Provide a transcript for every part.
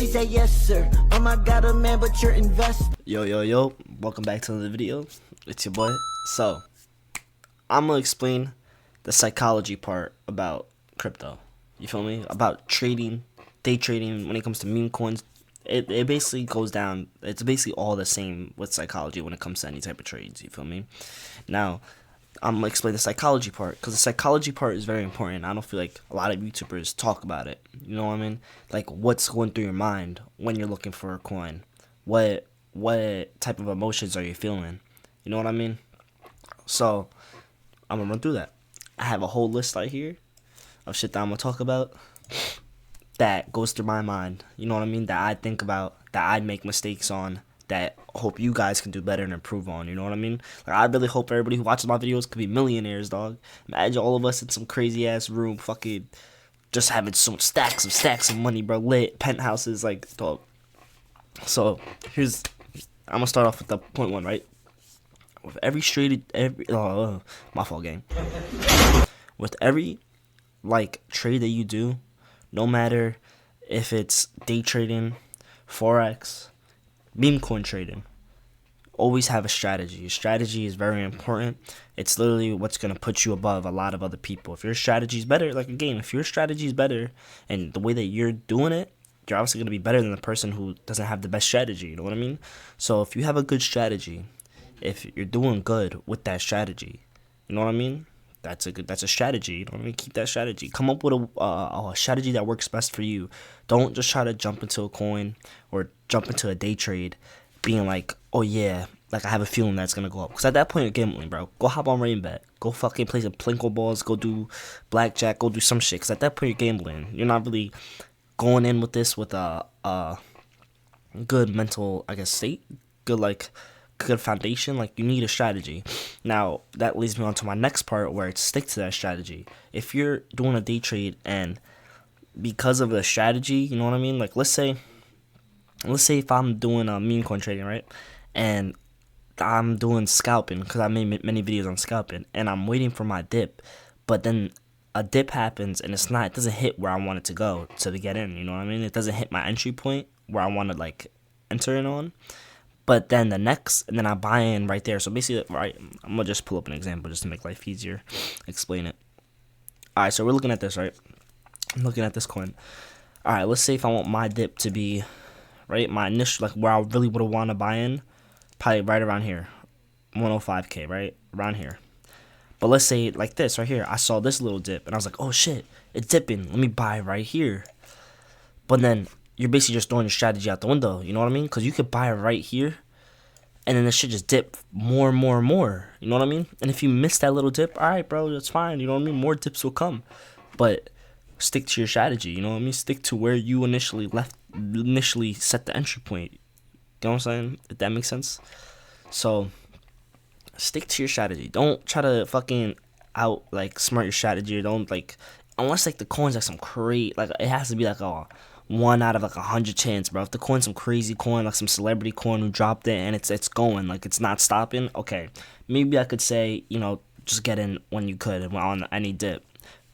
She said yes sir. I got a man, but you're invested. Yo, welcome back to another video. It's your boy. So I'm gonna explain the psychology part about crypto. You feel me? About trading, day trading. When it comes to meme coins, it basically goes down. It's basically all the same with psychology when it comes to any type of trades. You feel me? Now I'm gonna explain the psychology part, because the psychology part is very important. I don't feel like a lot of YouTubers talk about it. You know what I mean? Like, what's going through your mind when you're looking for a coin? What type of emotions are you feeling? You know what I mean? So I'm gonna run through that. I have a whole list right here of shit that I'm gonna talk about that goes through my mind. You know what I mean? That I think about, that I make mistakes on, that I hope you guys can do better and improve on. You know what I mean? Like, I really hope everybody who watches my videos could be millionaires, dog. Imagine all of us in some crazy ass room, fucking just having some stacks of money, bro. Lit penthouses, like, dog. So I'm gonna start off with the point one, right? With my fault, gang. With every trade that you do, no matter if it's day trading, forex, meme coin trading, always have a strategy. Strategy is very important. It's literally what's gonna put you above a lot of other people. If your strategy is better, like a game, if your strategy is better and the way that you're doing it, you're obviously gonna be better than the person who doesn't have the best strategy. You know what I mean? So if you have a good strategy, if you're doing good with that strategy, you know what I mean? That's a strategy. You know what I mean? Keep that strategy. Come up with a strategy that works best for you. Don't just try to jump into a coin or jump into a day trade being like, oh yeah, like I have a feeling that's gonna go up. Because at that point you're gambling, bro. Go hop on rain bet. Go fucking play some plinko balls. Go do blackjack. Go do some shit. Because at that point you're gambling. You're not really going in with this with a good mental, I guess, state. Good foundation. Like, you need a strategy. Now that leads me on to my next part, where it's stick to that strategy. If you're doing a day trade and because of the strategy, you know what I mean? Like, let's say if I'm doing a meme coin trading, right, and I'm doing scalping, because I made many videos on scalping, and I'm waiting for my dip, but then a dip happens and it doesn't hit where I want it to go to get in. You know what I mean? It doesn't hit my entry point where I want to enter in on. But then and then I buy in right there. So basically, right, I'm gonna just pull up an example just to make life easier, explain it. All right, so we're looking at this, right? I'm looking at this coin. All right, let's say if I want my dip to be, right, my initial, like where I really would want to buy in, probably right around here, 105K, right, around here. But let's say like this right here, I saw this little dip and I was like, oh shit, it's dipping. Let me buy right here. But then you're basically just throwing your strategy out the window. You know what I mean? Because you could buy right here, and then this shit just dip more and more and more. You know what I mean? And if you miss that little dip, all right, bro, that's fine. You know what I mean? More dips will come. But stick to your strategy. You know what I mean? Stick to where you initially set the entry point. You know what I'm saying? If that makes sense. So stick to your strategy. Don't try to fucking smart your strategy. Or don't unless the coin's some crazy, it has to be a 1 out of 100 chance, bro. If the coin's some crazy coin, like some celebrity coin who dropped it and it's going, it's not stopping, okay, maybe I could say, just get in when you could on any dip.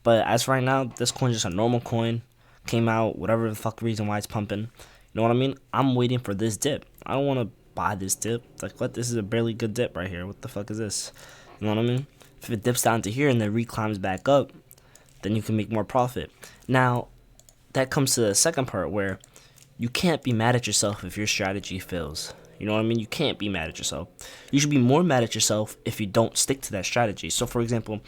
But as right now, this coin's just a normal coin, came out, whatever the fuck reason why it's pumping. You know what I mean? I'm waiting for this dip. I don't want to buy this dip. What? This is a barely good dip right here. What the fuck is this? You know what I mean? If it dips down to here and then reclimbs back up, then you can make more profit. Now, that comes to the second part, where you can't be mad at yourself if your strategy fails. You know what I mean? You can't be mad at yourself. You should be more mad at yourself if you don't stick to that strategy. So, for example,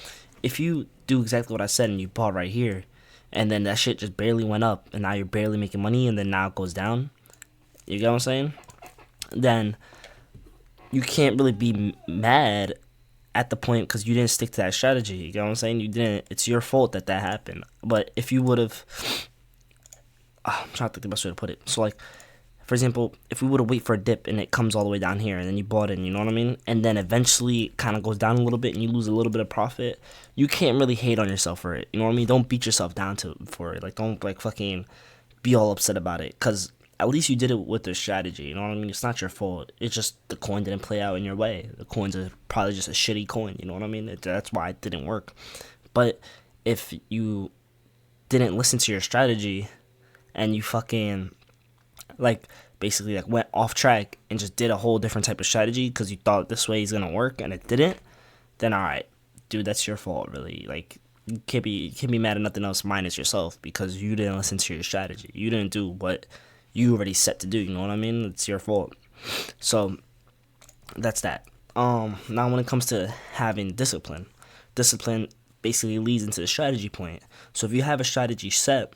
if you do exactly what I said and you bought right here, and then that shit just barely went up, and now you're barely making money, and then now it goes down, you get what I'm saying? Then you can't really be mad at the point because you didn't stick to that strategy. You get what I'm saying? You didn't. It's your fault that happened. But if you would have, I'm trying to think the best way to put it. So, for example, if we would have waited for a dip and it comes all the way down here and then you bought in, you know what I mean? And then eventually it kind of goes down a little bit and you lose a little bit of profit, you can't really hate on yourself for it. You know what I mean? Don't beat yourself down for it. Don't fucking be all upset about it, because at least you did it with the strategy. You know what I mean? It's not your fault. It's just the coin didn't play out in your way. The coin's probably just a shitty coin. You know what I mean? That's why it didn't work. But if you didn't listen to your strategy and you fucking like basically like went off track and just did a whole different type of strategy because you thought this way is gonna work and it didn't, then all right, dude, that's your fault, really. Like you can't be mad at nothing else minus yourself because you didn't listen to your strategy. You didn't do what you already set to do. You know what I mean? It's your fault. So that's that. Now when it comes to having discipline basically leads into the strategy point. So if you have a strategy set,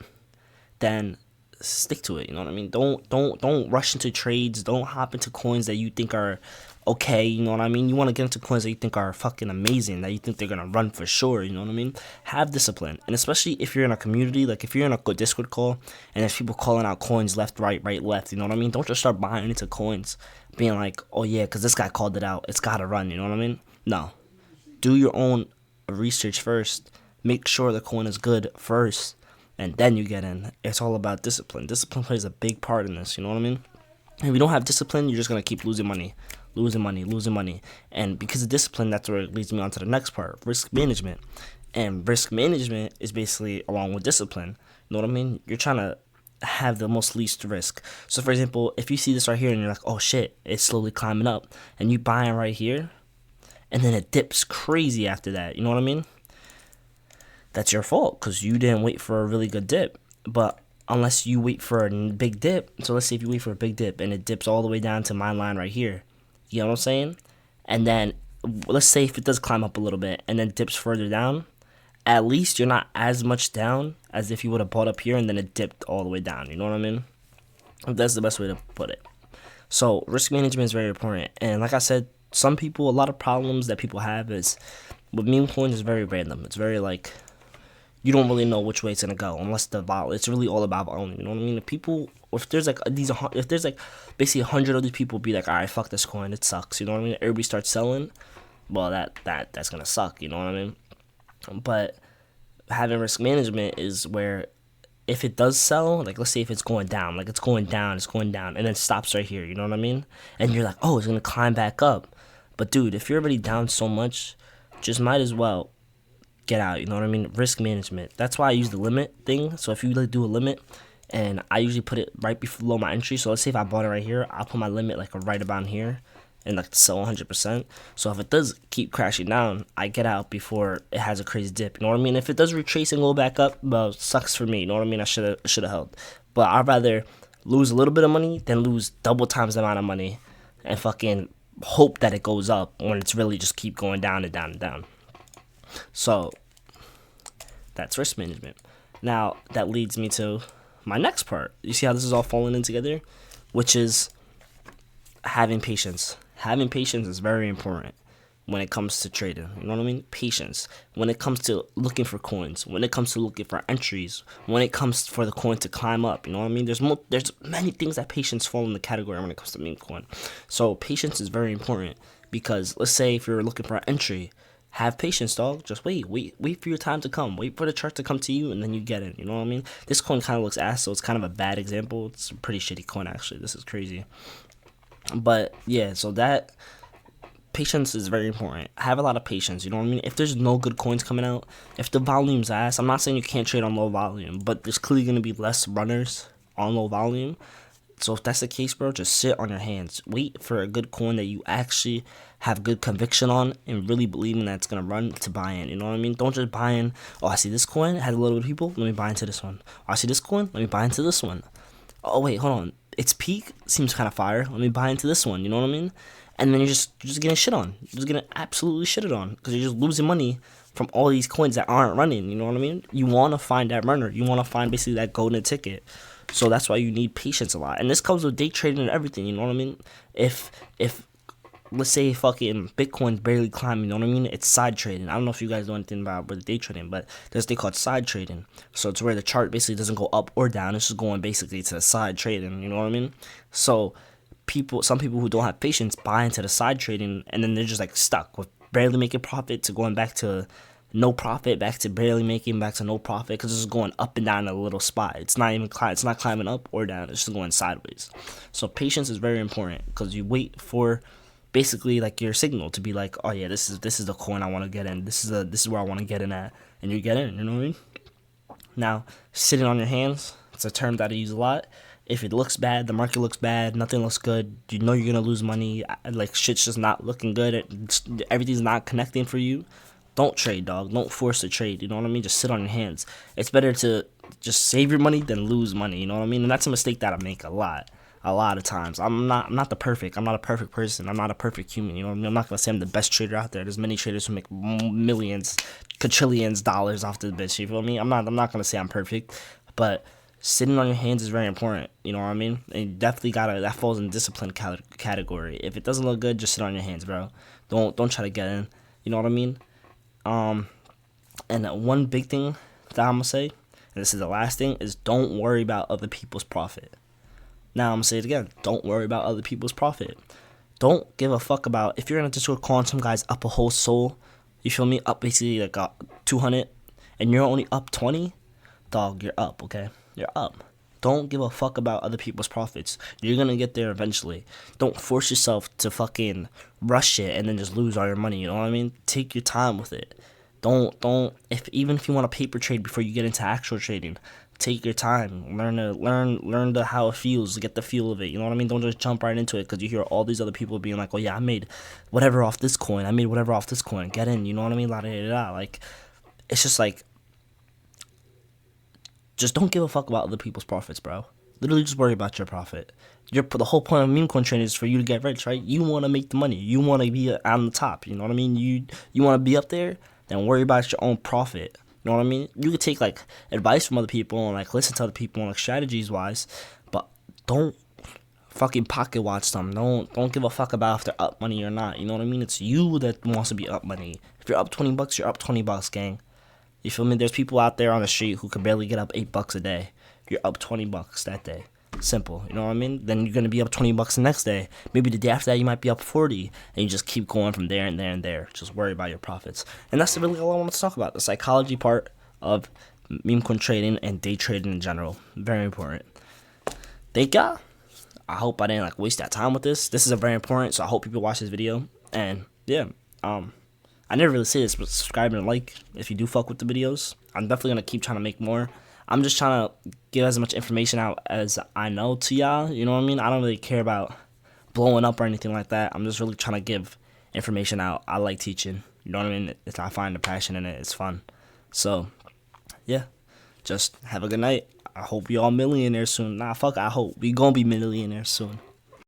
then stick to it. You know what I mean? Don't rush into trades. Don't hop into coins that you think are okay. You know what I mean? You want to get into coins that you think are fucking amazing, that you think they're gonna run for sure. You know what I mean? Have discipline, and especially if you're in a community, like if you're in a good Discord call and there's people calling out coins left, right, right, left. You know what I mean? Don't just start buying into coins, being like, oh yeah, because this guy called it out, it's gotta run. You know what I mean? No, do your own research first. Make sure the coin is good first, and then you get in. It's all about discipline. Discipline plays a big part in this. You know what I mean? If you don't have discipline, you're just gonna keep losing money. And because of discipline, that's where it leads me on to the next part, risk management. And risk management is basically along with discipline. You know what I mean? You're trying to have the most least risk. So for example, if you see this right here and you're like, oh shit, it's slowly climbing up, and you buy it right here, and then it dips crazy after that. You know what I mean? That's your fault because you didn't wait for a really good dip. But unless you wait for a big dip, so let's say if you wait for a big dip and it dips all the way down to my line right here, you know what I'm saying? And then let's say if it does climb up a little bit and then dips further down, at least you're not as much down as if you would have bought up here and then it dipped all the way down. You know what I mean? That's the best way to put it. So risk management is very important. And like I said, some people, a lot of problems that people have is with meme coins is very random. It's very like, you don't really know which way it's gonna go unless the vol. It's really all about volume. You know what I mean? If there's like basically 100 other people be like, all right, fuck this coin, it sucks. You know what I mean? Everybody starts selling. Well, that's gonna suck. You know what I mean? But having risk management is where if it does sell, like let's say if it's going down, and then it stops right here. You know what I mean? And you're like, oh, it's gonna climb back up. But dude, if you're already down so much, just might as well get out. You know what I mean? Risk management. That's why I use the limit thing. So if you like do a limit, and I usually put it right below my entry. So let's say if I bought it right here, I'll put my limit like right about here and like sell 100%. So if it does keep crashing down, I get out before it has a crazy dip. You know what I mean? If it does retrace and go back up, well, sucks for me. You know what I mean? I should have held. But I'd rather lose a little bit of money than lose double times the amount of money and fucking hope that it goes up when it's really just keep going down and down and down. So that's risk management. Now that leads me to my next part. You see how this is all falling in together, which is having patience. Having patience is very important when it comes to trading. You know what I mean? Patience. When it comes to looking for coins, when it comes to looking for entries, when it comes for the coin to climb up. You know what I mean? There's many things that patience fall in the category when it comes to meme coin. So patience is very important because let's say if you're looking for an entry, have patience, dog. Just wait for your time to come. Wait for the chart to come to you, and then you get it. You know what I mean? This coin kind of looks ass, so it's kind of a bad example. It's a pretty shitty coin, actually. This is crazy. But, yeah, so that patience is very important. Have a lot of patience, you know what I mean? If there's no good coins coming out, if the volume's ass, I'm not saying you can't trade on low volume, but there's clearly going to be less runners on low volume. So if that's the case, bro, just sit on your hands. Wait for a good coin that you actually have good conviction on and really believing that it's going to run to buy in. You know what I mean? Don't just buy in, oh, I see this coin, it has a little bit of people, let me buy into this one. Oh, I see this coin, let me buy into this one. Oh, wait, hold on. Its peak seems kind of fire. Let me buy into this one. You know what I mean? And then you're just getting shit on. You're just getting absolutely shitted on because you're just losing money from all these coins that aren't running. You know what I mean? You want to find that runner. You want to find basically that golden ticket. So that's why you need patience a lot. And this comes with day trading and everything. You know what I mean? If let's say fucking Bitcoin's barely climbing, you know what I mean? It's side trading. I don't know if you guys know anything about the day trading, but there's a thing called side trading. So it's where the chart basically doesn't go up or down. It's just going basically to the side trading. You know what I mean? So some people who don't have patience buy into the side trading, and then they're just like stuck with barely making profit to going back to no profit, back to barely making, back to no profit, because it's just going up and down in a little spot. It's not even it's not climbing up or down. It's just going sideways. So patience is very important because you wait for basically like your signal to be like, oh yeah, this is the coin I want to get in. This is where I want to get in at, and you get in. You know what I mean? Now, sitting on your hands, it's a term that I use a lot. If it looks bad, the market looks bad, nothing looks good, you know you're gonna lose money, like shit's just not looking good, everything's not connecting for you, don't trade, dog. Don't force the trade, you know what I mean? Just sit on your hands. It's better to just save your money than lose money, you know what I mean? And that's a mistake that I make a lot of times. I'm not a perfect person. I'm not a perfect human, you know what I mean? I'm not gonna say I'm the best trader out there. There's many traders who make millions, quadrillions dollars off this bitch, you feel me? I'm not gonna say I'm perfect, but sitting on your hands is very important. You know what I mean? And you definitely that falls in discipline category. If it doesn't look good, just sit on your hands, bro. Don't try to get in. You know what I mean? And one big thing that I'm gonna say, and this is the last thing, is don't worry about other people's profit. Now I'm gonna say it again. Don't worry about other people's profit. Don't give a fuck about if you're in a Discord calling some guys up a whole soul. You feel me? Up basically like 200, and you're only up 20. Dog, you're up. Okay, you're up. Don't give a fuck about other people's profits. You're gonna get there eventually. Don't force yourself to fucking rush it and then just lose all your money. You know what I mean? Take your time with it. Don't even if you want a paper trade before you get into actual trading, take your time. Learn the how it feels, get the feel of it. You know what I mean? Don't just jump right into it because you hear all these other people being like, "Oh yeah, I made whatever off this coin. I made whatever off this coin. Get in." You know what I mean? La da da da. Like, it's just like, just don't give a fuck about other people's profits, bro. Literally, just worry about your profit. The whole point of meme coin trading is for you to get rich, right? You want to make the money. You want to be on the top. You know what I mean? You want to be up there. Then worry about your own profit. You know what I mean? You could take like advice from other people and like listen to other people and like strategies wise, but don't fucking pocket watch them. Don't give a fuck about if they're up money or not. You know what I mean? It's you that wants to be up money. If you're up $20, you're up $20, gang. You feel me? There's people out there on the street who can barely get up $8 a day. You're up $20 that day. Simple. You know what I mean? Then you're gonna be up $20 the next day. Maybe the day after that you might be up 40, and you just keep going from there and there and there. Just worry about your profits. And that's really all I want to talk about. The psychology part of meme coin trading and day trading in general. Very important. Thank y'all. I hope I didn't like waste that time with this. This is a very important, so I hope people watch this video. And yeah, I never really say this, but subscribe and like if you do fuck with the videos. I'm definitely gonna keep trying to make more. I'm just trying to give as much information out as I know to y'all. You know what I mean? I don't really care about blowing up or anything like that. I'm just really trying to give information out. I like teaching. You know what I mean? I find the passion in it. It's fun. So, yeah. Just have a good night. I hope y'all millionaires soon. Nah, fuck, I hope. We gonna be millionaires soon.